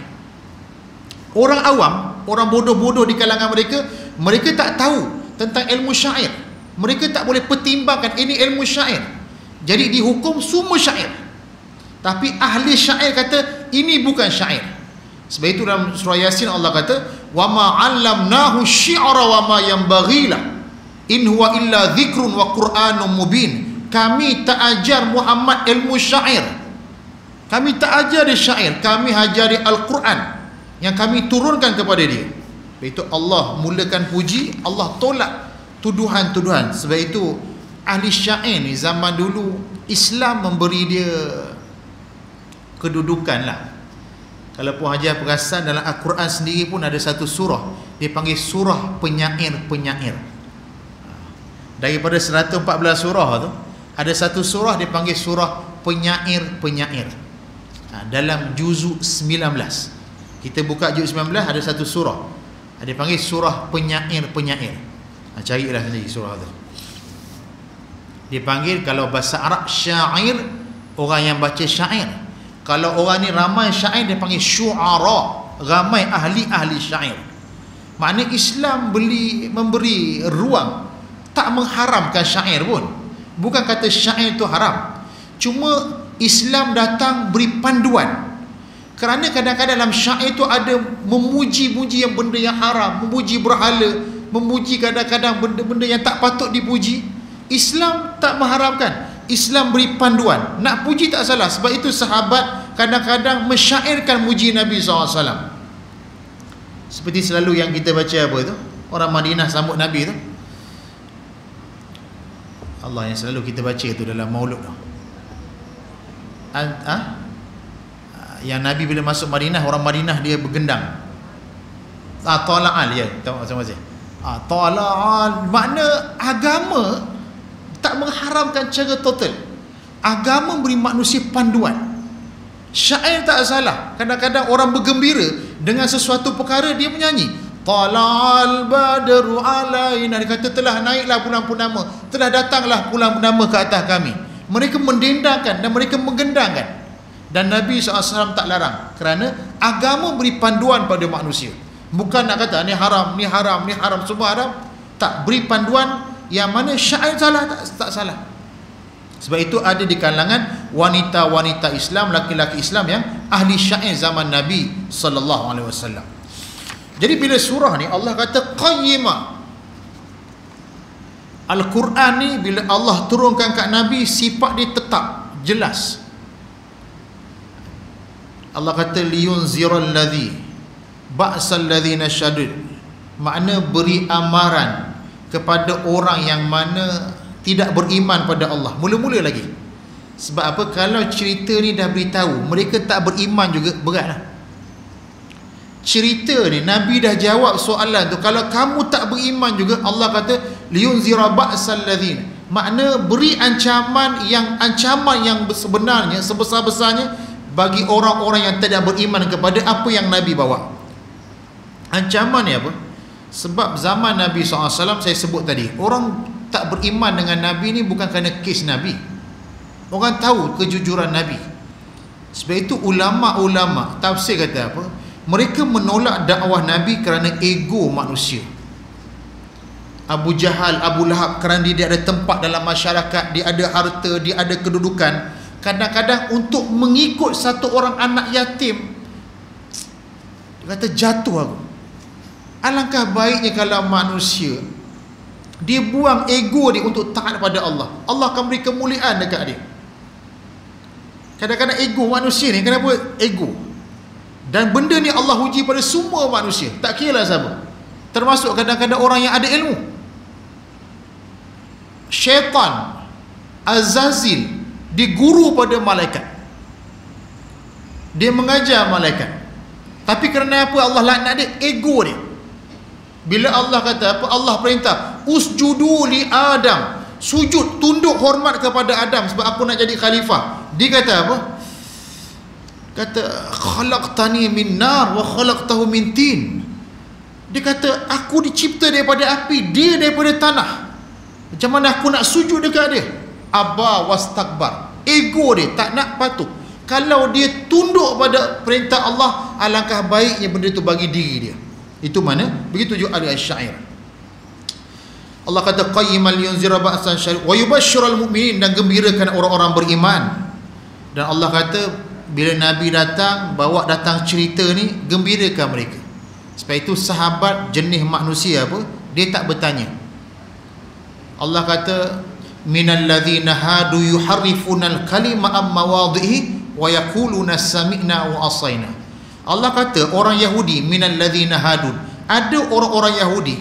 Orang awam, orang bodoh-bodoh di kalangan mereka, mereka tak tahu tentang ilmu syair. Mereka tak boleh pertimbangkan ini ilmu syair. Jadi dihukum semua syair. Tapi ahli syair kata ini bukan syair. Sebab itu dalam surah Yasin Allah kata, wa ma 'allamnahu syi'ra wa ma yanbaghi lah in huwa illa dzikrun wa qur'anun mubin. Kami tak ajar Muhammad ilmu syair. Kami tak ajar dia syair, kami ajar dia Al-Quran yang kami turunkan kepada dia. Sebab itu Allah mulakan puji, Allah tolak tuduhan-tuduhan. Sebab itu ahli syair ni zaman dulu Islam memberi dia kedudukan lah. Kalau Puan Haji perasan dalam Al-Quran sendiri pun ada satu surah dia panggil surah penyair-penyair. Daripada 114 surah tu ada satu surah dia panggil surah penyair-penyair. Dalam juzuk 19 kita buka juzuk 19 ada satu surah dia panggil surah penyair-penyair. Carilah sendiri surah tu. Dia panggil kalau bahasa Arab syair, orang yang baca syair. Kalau orang ni ramai syair dia panggil syu'ara, ramai ahli-ahli syair. Maknanya Islam memberi ruang, tak mengharamkan syair pun. Bukan kata syair itu haram. Cuma Islam datang beri panduan. Kerana kadang-kadang dalam syair itu ada memuji-muji yang benda yang haram, memuji berhala, memuji kadang-kadang benda-benda yang tak patut dipuji. Islam tak mengharamkan. Islam beri panduan. Nak puji tak salah. Sebab itu sahabat kadang-kadang mensyairkan muji Nabi SAW. Seperti selalu yang kita baca apa tu, orang Madinah sambut Nabi tu, Allah yang selalu kita baca tu dalam maulud tu. Yang Nabi bila masuk Madinah, orang Madinah dia bergendang. Tala'al ya, tahu macam-macam. Tala'al makna agama tak mengharamkan cara total. Agama beri manusia panduan. Syair tak salah. Kadang-kadang orang bergembira dengan sesuatu perkara, dia menyanyi Tala'al badru alaina, dia kata telah naiklah bulan purnama, telah datanglah bulan purnama ke atas kami. Mereka mendendangkan dan mereka menggendangkan. Dan Nabi SAW tak larang, kerana agama beri panduan pada manusia. Bukan nak kata ni haram, ni haram, ni haram, semua haram. Tak, beri panduan yang mana syair salah tak salah. Sebab itu ada di kalangan wanita-wanita Islam, laki-laki Islam yang ahli syair zaman Nabi SAW. Jadi bila surah ni Allah kata qayyimah, Al-Quran ni bila Allah turunkan kat Nabi, sifat dia tetap jelas. Allah kata liyunziral ladzi ba'sal ladzina syadid, makna beri amaran kepada orang yang mana tidak beriman pada Allah. Mula-mula lagi. Sebab apa? Kalau cerita ni dah beritahu mereka tak beriman juga, beratlah. cerita ni, Nabi dah jawab soalan tu. Kalau kamu tak beriman juga, Allah kata liyunzira ba'sal ladzina, makna beri ancaman yang sebenarnya sebesar-besarnya bagi orang-orang yang tidak beriman kepada apa yang Nabi bawa. Ancaman ni apa? Sebab zaman Nabi SAW, saya sebut tadi, orang tak beriman dengan Nabi ni bukan kerana kes Nabi. Orang tahu kejujuran Nabi. Sebab itu ulama-ulama tafsir kata apa? Mereka menolak dakwah Nabi kerana ego manusia. Abu Jahal, Abu Lahab, kerana dia ada tempat dalam masyarakat, dia ada harta, dia ada kedudukan. Kadang-kadang untuk mengikut satu orang anak yatim, dia kata jatuh aku. Alangkah baiknya kalau manusia dia buang ego dia untuk taat pada Allah. Allah akan beri kemuliaan dekat dia. Kadang-kadang ego manusia ni, kenapa ego? Dan benda ni Allah uji pada semua manusia, tak kira lah siapa, termasuk kadang-kadang orang yang ada ilmu. Syaitan Azazil diguru pada malaikat, dia mengajar malaikat, tapi kerana apa Allah laknat dia? Ego dia. Bila Allah kata apa? Allah perintah usjudu li Adam, sujud, tunduk hormat kepada Adam sebab aku nak jadi khalifah. Dia kata apa? Kata khalaqtani min nar wa khalaqtahu min tin. Dia kata aku dicipta daripada api, dia daripada tanah. Macam mana aku nak sujud dekat dia? Aba wastakbar. Ego dia tak nak patuh. Kalau dia tunduk pada perintah Allah, alangkah baiknya benda itu bagi diri dia. Itu mana? Begitu juga Ali Asy-Syair. Allah kata qayyimal yunzira ba'san syadid wa yubashshiral mu'minin, dan gembirakan orang-orang beriman. Dan Allah kata bila Nabi datang, bawa datang cerita ni, gembirakan mereka. Sebab itu sahabat jenis manusia apa? Dia tak bertanya. Allah kata minal ladzina hadu yuharrifunal kalima am mawadhihi wa yaquluna sami'na wa asaina. Allah kata orang Yahudi, minal ladzina hadu, ada orang-orang Yahudi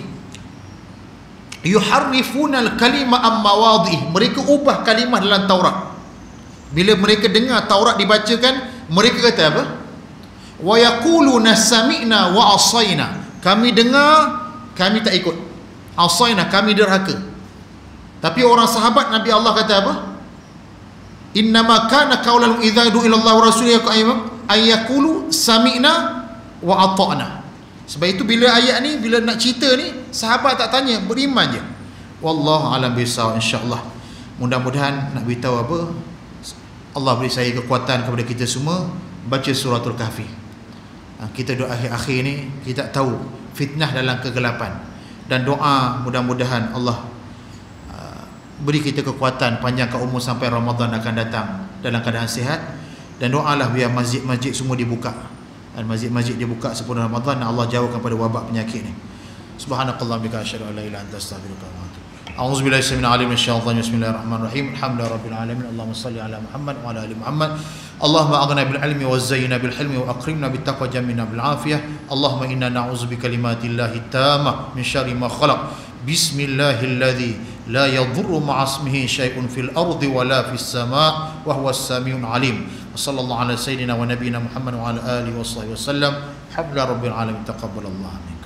yuharrifunal kalima am mawadhihi, mereka ubah kalimah dalam Taurat. Bila mereka dengar Taurat dibacakan, mereka kata apa? Wa yaquluna sami'na wa asaina, kami dengar, kami tak ikut. Asaina, kami derhaka. Tapi orang sahabat Nabi Allah kata apa? Innama kana qaulahum idza du'a ila Allah wa rasulihi ayyaqulu sami'na wa ata'na. Sebab itu bila ayat ni, bila nak cerita ni, sahabat tak tanya, beriman je. Wallahu alam bisawab, insya-Allah. Mudah-mudahan nak beritahu apa, Allah beri saya kekuatan kepada kita semua baca suratul Kahfi. Kita doa akhir-akhir ni, kita tahu fitnah dalam kegelapan, dan doa mudah-mudahan Allah beri kita kekuatan panjangkan umur sampai Ramadan akan datang dalam keadaan sihat. Dan doalah biar masjid-masjid semua dibuka, dan masjid-masjid dibuka sebelum Ramadan, dan Allah jauhkan pada wabak penyakit ni. Subhanakallahumma bika asyhadu an la ilaha illa anta astaghfiruka wa atubu. A'udzu billahi minasyaitonir rajim. Bismillahirrahmanirrahim. Alhamdulillahi alamin. Allahumma shalli ala Muhammad wa ala ali Muhammad. Allahumma aghna bil ilmi wa zayyina bil hilmi wa akrimna bit taqwa jamina bil afiyah. Allahumma inna na'udzu bi kalimatillahi tammah min syarri ma khalaq. Bismillahilladzi la yadhurru ma'a ismihi syai'un fil ardi wa la fis sama' wa huwas samiul alim. Wa sallallahu ala sayyidina wa nabiyyina Muhammad wa ala alihi wa sahbihi wasallam. Habla rabbil alamin, taqabbalallahu.